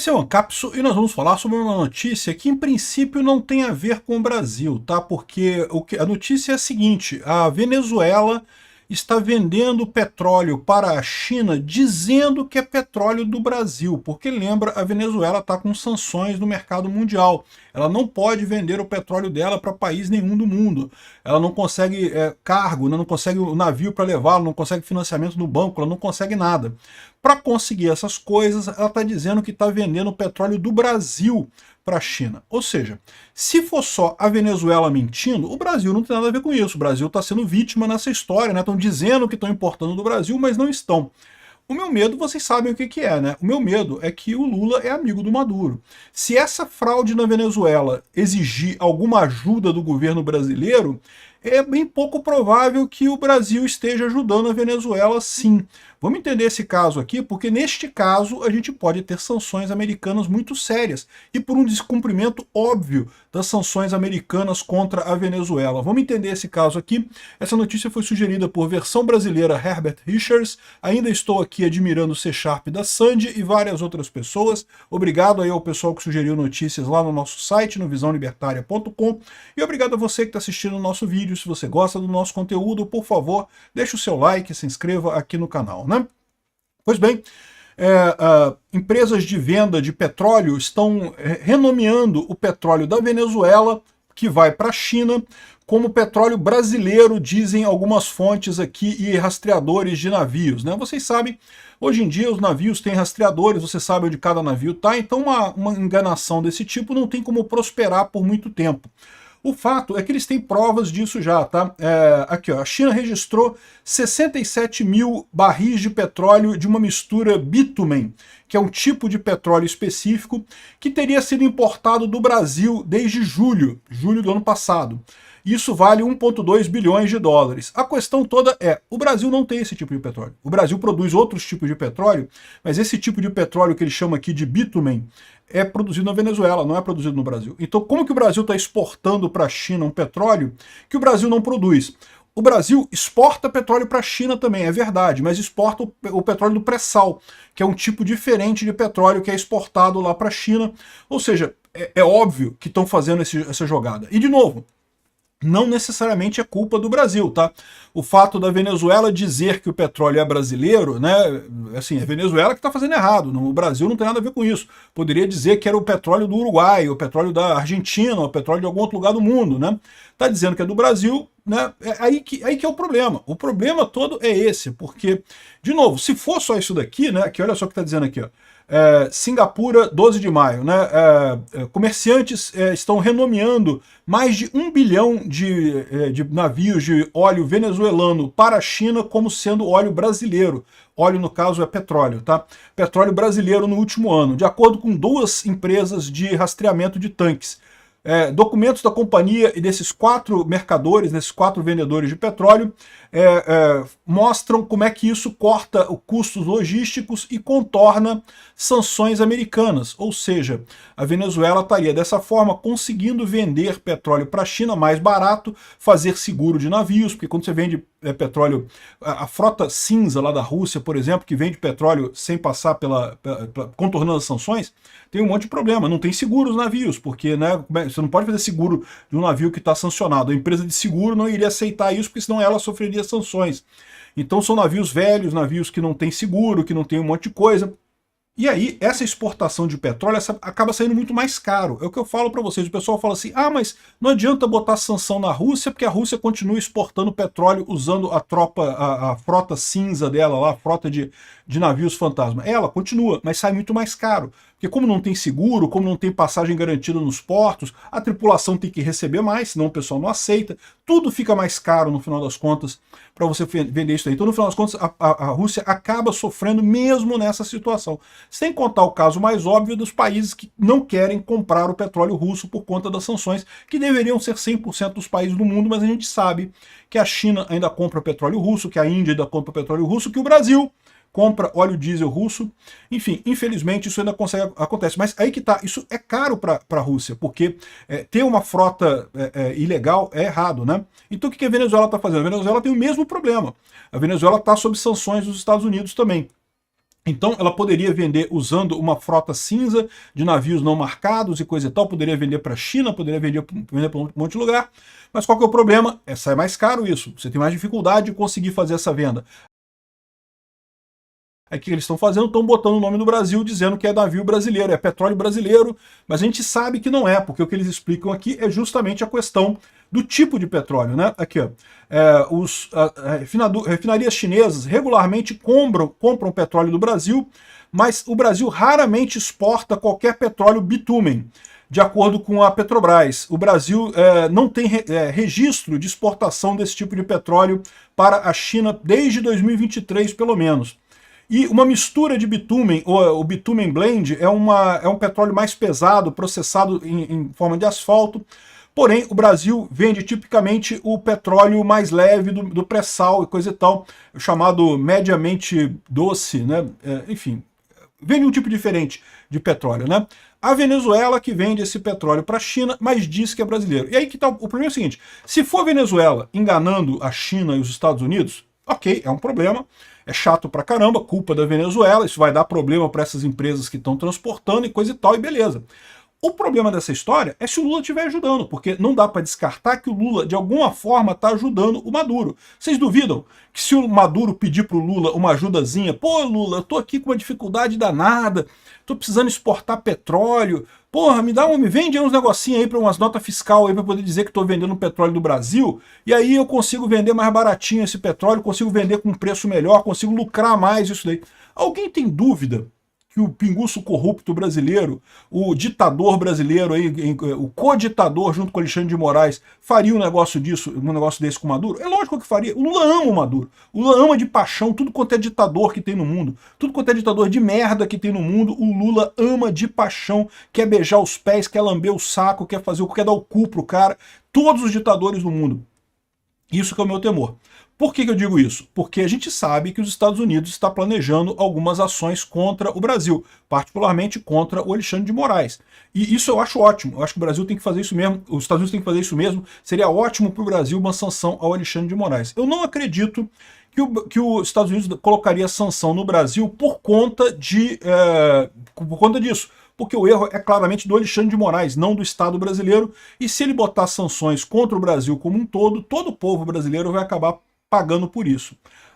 Esse é o Ancapsu e nós vamos falar sobre uma notícia que em princípio não tem a ver com o Brasil, tá? Porque a notícia é a seguinte: a Venezuela está vendendo petróleo para a China dizendo que é petróleo do Brasil, porque lembra, a Venezuela está com sanções no mercado mundial. Ela não pode vender o petróleo dela para país nenhum do mundo. Ela não consegue cargo, né? Não consegue o navio para levá-lo, não consegue financiamento no banco, ela não consegue nada. Para conseguir essas coisas, ela está dizendo que está vendendo o petróleo do Brasil para a China. Ou seja, se for só a Venezuela mentindo, o Brasil não tem nada a ver com isso. O Brasil está sendo vítima nessa história, né? Estão dizendo que estão importando do Brasil, mas não estão. O meu medo, vocês sabem o que é, né? O meu medo é que o Lula é amigo do Maduro. Se essa fraude na Venezuela exigir alguma ajuda do governo brasileiro, é bem pouco provável que o Brasil esteja ajudando a Venezuela, sim. Vamos entender esse caso aqui, porque neste caso a gente pode ter sanções americanas muito sérias e por um descumprimento óbvio das sanções americanas contra a Venezuela. Vamos entender esse caso aqui. Essa notícia foi sugerida por versão brasileira Herbert Richards. Ainda estou aqui admirando o C# da Sandy e várias outras pessoas. Obrigado aí ao pessoal que sugeriu notícias lá no nosso site, no visãolibertaria.com. E obrigado a você que está assistindo o nosso vídeo. Se você gosta do nosso conteúdo, por favor, deixe o seu like e se inscreva aqui no canal, né? Pois bem, empresas de venda de petróleo estão renomeando o petróleo da Venezuela, que vai para a China, como petróleo brasileiro, dizem algumas fontes aqui e rastreadores de navios, né? Vocês sabem, hoje em dia os navios têm rastreadores, você sabe onde cada navio está, então uma enganação desse tipo não tem como prosperar por muito tempo. O fato é que eles têm provas disso já, tá? Aqui, ó, a China registrou 67 mil barris de petróleo de uma mistura bitumen, que é um tipo de petróleo específico, que teria sido importado do Brasil desde julho do ano passado. Isso vale 1,2 bilhões de dólares. A questão toda é, o Brasil não tem esse tipo de petróleo. O Brasil produz outros tipos de petróleo, mas esse tipo de petróleo que ele chama aqui de bitumen é produzido na Venezuela, não é produzido no Brasil. Então como que o Brasil está exportando para a China um petróleo que o Brasil não produz? O Brasil exporta petróleo para a China também, é verdade, mas exporta o petróleo do pré-sal, que é um tipo diferente de petróleo que é exportado lá para a China. Ou seja, é óbvio que estão fazendo essa jogada. E de novo, não necessariamente é culpa do Brasil, tá? O fato da Venezuela dizer que o petróleo é brasileiro, né? Assim, é a Venezuela que está fazendo errado, o Brasil não tem nada a ver com isso. Poderia dizer que era o petróleo do Uruguai, o petróleo da Argentina, o petróleo de algum outro lugar do mundo, né? Tá dizendo que é do Brasil, né? É aí que é o problema. O problema todo é esse, porque, de novo, se for só isso daqui, né? Que olha só o que está dizendo aqui, ó. Singapura, 12 de maio, né? Comerciantes estão renomeando mais de 1 bilhão de navios de óleo venezuelano para a China como sendo óleo brasileiro. Óleo, no caso, é petróleo, tá? Petróleo brasileiro no último ano, de acordo com duas empresas de rastreamento de tanques. Documentos da companhia e desses 4 mercadores, desses 4 vendedores de petróleo, mostram como é que isso corta os custos logísticos e contorna sanções americanas. Ou seja, a Venezuela estaria dessa forma conseguindo vender petróleo para a China mais barato, fazer seguro de navios, porque quando você vende petróleo, a frota cinza lá da Rússia, por exemplo, que vende petróleo sem passar contornando as sanções, tem um monte de problema, não tem seguro os navios, porque, né, você não pode fazer seguro de um navio que está sancionado. A empresa de seguro não iria aceitar isso, porque senão ela sofreria sanções. Então são navios velhos, navios que não têm seguro, que não tem um monte de coisa. E aí, essa exportação de petróleo acaba saindo muito mais caro. É o que eu falo para vocês. O pessoal fala assim, mas não adianta botar sanção na Rússia, porque a Rússia continua exportando petróleo usando a frota cinza dela lá, a frota de navios fantasma. Ela continua, mas sai muito mais caro. Porque como não tem seguro, como não tem passagem garantida nos portos, a tripulação tem que receber mais, senão o pessoal não aceita. Tudo fica mais caro no final das contas para você vender isso aí. Então no final das contas a Rússia acaba sofrendo mesmo nessa situação. Sem contar o caso mais óbvio dos países que não querem comprar o petróleo russo por conta das sanções, que deveriam ser 100% dos países do mundo, mas a gente sabe que a China ainda compra petróleo russo, que a Índia ainda compra petróleo russo, que o Brasil compra óleo diesel russo. Enfim, infelizmente isso ainda acontece. Mas aí que tá, isso é caro para a Rússia, porque ter uma frota ilegal é errado, né? Então o que a Venezuela está fazendo? A Venezuela tem o mesmo problema. A Venezuela está sob sanções dos Estados Unidos também. Então ela poderia vender usando uma frota cinza de navios não marcados e coisa e tal, poderia vender para a China, poderia vender para um monte de lugar, mas qual que é o problema? Sai mais caro isso, você tem mais dificuldade de conseguir fazer essa venda. Aí o que eles estão fazendo? Estão botando o nome no Brasil, dizendo que é navio brasileiro, é petróleo brasileiro, mas a gente sabe que não é, porque o que eles explicam aqui é justamente a questão do tipo de petróleo, né? Aqui, ó, refinarias chinesas regularmente compram petróleo do Brasil, mas o Brasil raramente exporta qualquer petróleo bitumen. De acordo com a Petrobras, o Brasil não tem registro de exportação desse tipo de petróleo para a China desde 2023, pelo menos. E uma mistura de bitumen, o bitumen blend, é um petróleo mais pesado, processado em forma de asfalto. Porém, o Brasil vende tipicamente o petróleo mais leve do pré-sal e coisa e tal, chamado mediamente doce, né? Enfim, vende um tipo diferente de petróleo, né? A Venezuela que vende esse petróleo para a China, mas diz que é brasileiro. E aí que tá, o problema é o seguinte, se for a Venezuela enganando a China e os Estados Unidos, ok, é um problema, é chato pra caramba, culpa da Venezuela, isso vai dar problema para essas empresas que estão transportando e coisa e tal, e beleza. O problema dessa história é se o Lula estiver ajudando, porque não dá para descartar que o Lula, de alguma forma, está ajudando o Maduro. Vocês duvidam que se o Maduro pedir para o Lula uma ajudazinha, pô, Lula, eu tô aqui com uma dificuldade danada, tô precisando exportar petróleo, porra, me vende uns negocinhos aí para umas notas fiscal aí para poder dizer que estou vendendo petróleo do Brasil, e aí eu consigo vender mais baratinho esse petróleo, consigo vender com um preço melhor, consigo lucrar mais isso daí. Alguém tem dúvida que o pinguço corrupto brasileiro, o ditador brasileiro, aí, o co-ditador junto com Alexandre de Moraes, faria um negócio desse com o Maduro? É lógico que faria. O Lula ama o Maduro. O Lula ama de paixão tudo quanto é ditador que tem no mundo. Tudo quanto é ditador de merda que tem no mundo, o Lula ama de paixão, quer beijar os pés, quer lamber o saco, quer dar o cu pro cara. Todos os ditadores do mundo. Isso que é o meu temor. Por que eu digo isso? Porque a gente sabe que os Estados Unidos está planejando algumas ações contra o Brasil, particularmente contra o Alexandre de Moraes. E isso eu acho ótimo. Eu acho que o Brasil tem que fazer isso mesmo, os Estados Unidos têm que fazer isso mesmo. Seria ótimo para o Brasil uma sanção ao Alexandre de Moraes. Eu não acredito que os Estados Unidos colocaria sanção no Brasil por conta disso. Porque o erro é claramente do Alexandre de Moraes, não do Estado brasileiro, e se ele botar sanções contra o Brasil como um todo o povo brasileiro vai acabar pagando por isso.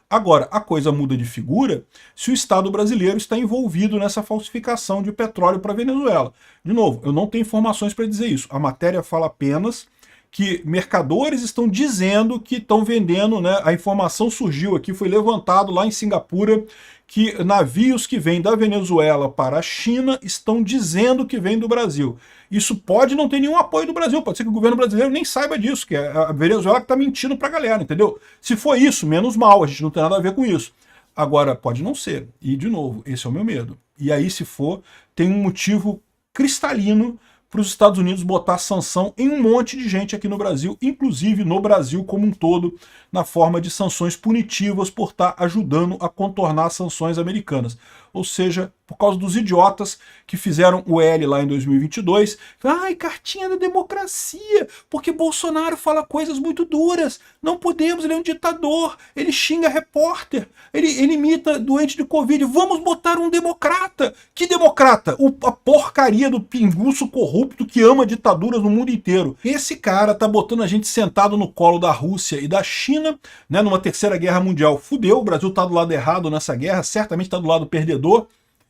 Agora, a coisa muda de figura se o Estado brasileiro está envolvido nessa falsificação de petróleo para a Venezuela. De novo, eu não tenho informações para dizer isso. A matéria fala apenas que mercadores estão dizendo que estão vendendo, né? A informação surgiu aqui, foi levantado lá em Singapura, que navios que vêm da Venezuela para a China estão dizendo que vêm do Brasil. Isso pode não ter nenhum apoio do Brasil, pode ser que o governo brasileiro nem saiba disso, que é a Venezuela que está mentindo para a galera, entendeu? Se for isso, menos mal, a gente não tem nada a ver com isso. Agora, pode não ser. E, de novo, esse é o meu medo. E aí, se for, tem um motivo cristalino para os Estados Unidos botar sanção em um monte de gente aqui no Brasil, inclusive no Brasil como um todo, na forma de sanções punitivas por estar ajudando a contornar as sanções americanas. Ou seja, por causa dos idiotas que fizeram o L lá em 2022, ai, cartinha da democracia, porque Bolsonaro fala coisas muito duras, não podemos, ele é um ditador, ele xinga repórter, ele imita doente de Covid, vamos botar um democrata. Que democrata? A porcaria do pinguço corrupto que ama ditaduras no mundo inteiro. Esse cara tá botando a gente sentado no colo da Rússia e da China, né, numa terceira guerra mundial. Fudeu, o Brasil tá do lado errado nessa guerra, certamente tá do lado perdedor.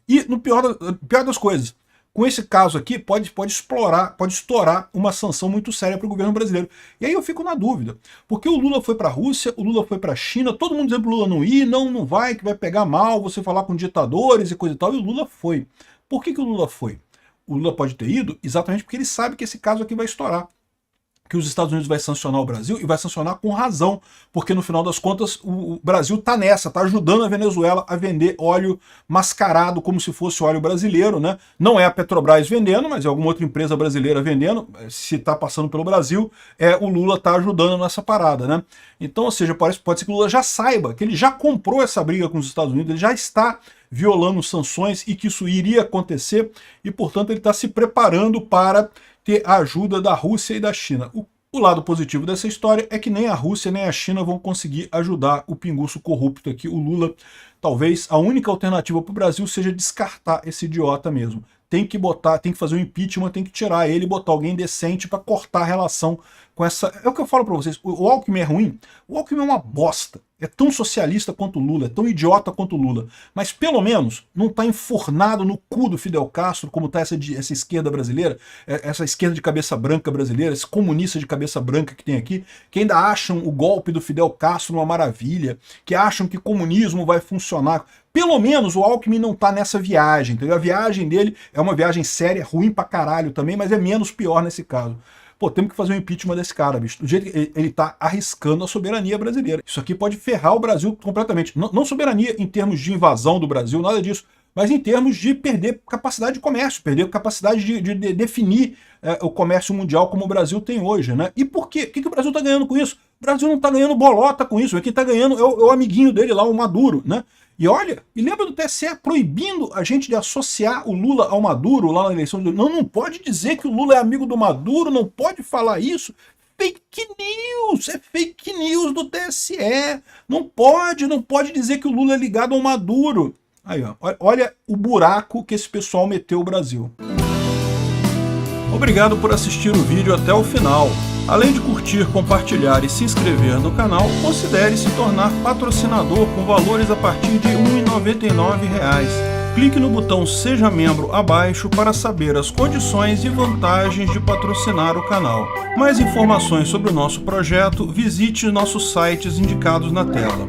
E no pior das coisas, com esse caso aqui, pode estourar uma sanção muito séria para o governo brasileiro. E aí eu fico na dúvida, porque o Lula foi para a Rússia, o Lula foi para a China, todo mundo dizendo para o Lula não ir, não vai, que vai pegar mal, você falar com ditadores e coisa e tal, e o Lula foi. Por que o Lula foi? O Lula pode ter ido exatamente porque ele sabe que esse caso aqui vai estourar. Que os Estados Unidos vai sancionar o Brasil e vai sancionar com razão, porque no final das contas o Brasil tá nessa, tá ajudando a Venezuela a vender óleo mascarado como se fosse óleo brasileiro, né? Não é a Petrobras vendendo, mas é alguma outra empresa brasileira vendendo, se tá passando pelo Brasil, o Lula tá ajudando nessa parada, né? Então, ou seja, pode ser que o Lula já saiba que ele já comprou essa briga com os Estados Unidos, ele já está violando sanções e que isso iria acontecer e, portanto, ele está se preparando para ter a ajuda da Rússia e da China. O lado positivo dessa história é que nem a Rússia nem a China vão conseguir ajudar o pinguço corrupto aqui. O Lula talvez a única alternativa para o Brasil seja descartar esse idiota mesmo. Tem que fazer um impeachment, tem que tirar ele e botar alguém decente para cortar a relação com essa... É o que eu falo para vocês, o Alckmin é ruim? O Alckmin é uma bosta. É tão socialista quanto o Lula, é tão idiota quanto o Lula. Mas pelo menos não está enfornado no cu do Fidel Castro, como está essa esquerda brasileira, essa esquerda de cabeça branca brasileira, esse comunista de cabeça branca que tem aqui, que ainda acham o golpe do Fidel Castro uma maravilha, que acham que comunismo vai funcionar. Pelo menos o Alckmin não tá nessa viagem, entendeu? A viagem dele é uma viagem séria, ruim pra caralho também, mas é menos pior nesse caso. Pô, temos que fazer um impeachment desse cara, bicho. Do jeito que ele tá arriscando a soberania brasileira. Isso aqui pode ferrar o Brasil completamente. Não soberania em termos de invasão do Brasil, nada disso, mas em termos de perder capacidade de comércio, perder capacidade de definir o comércio mundial como o Brasil tem hoje, né? E por quê? O que o Brasil tá ganhando com isso? O Brasil não tá ganhando bolota com isso. Quem tá ganhando é o amiguinho dele lá, o Maduro, né? E olha, e lembra do TSE proibindo a gente de associar o Lula ao Maduro lá na eleição de... Não pode dizer que o Lula é amigo do Maduro, não pode falar isso. Fake news, é fake news do TSE. Não pode dizer que o Lula é ligado ao Maduro. Aí, ó, olha o buraco que esse pessoal meteu o Brasil. Obrigado por assistir o vídeo até o final. Além de curtir, compartilhar e se inscrever no canal, considere se tornar patrocinador com valores a partir de R$ 1,99. Clique no botão Seja Membro abaixo para saber as condições e vantagens de patrocinar o canal. Mais informações sobre o nosso projeto, visite nossos sites indicados na tela.